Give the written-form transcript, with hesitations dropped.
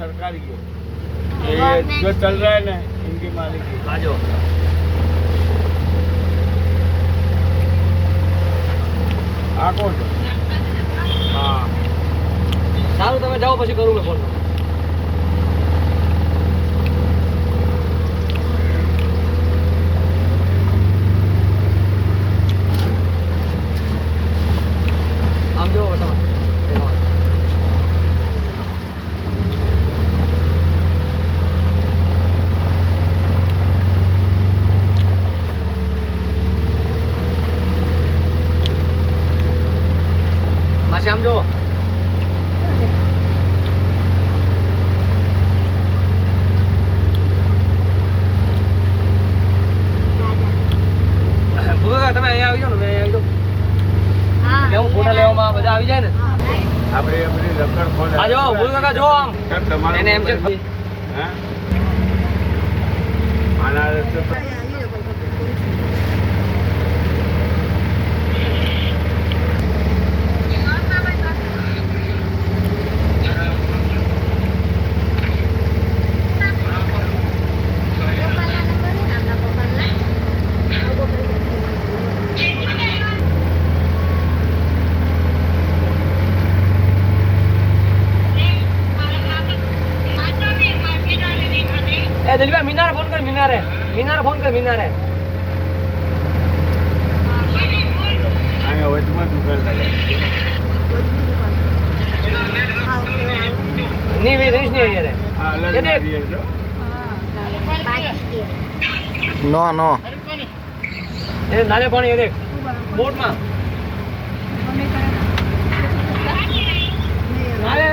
सरकारी है, ये जो चल रहा है ना इनकी मालिकी। आजो आ कौन है? हाँ सारू તમે જાઓ પછી કરું મેં ફોન આમ જો તમે માસી આમ જો તમે અહીંયા આવી જાઓ ને મેં આવી જાઉં લેવું ફોટા લેવામાં બધા આવી જાય ને આપણે આપણી રખડ ખોલે આ જો ભૂલ કાકા જો આમ કેમ તમારે એને એમ છે હે આના રસ્તે એ દિલભાઈ મીનારે ફોન કર મીનારે ફોન કર મીનારે અહીંયા વચમાં દુકાન લાગે ની વી રીસ ની યાર આ અલગ એ દેખ. મારી છે નો નો એ નાલે પાણી એ દેખ બોટમાં નાલે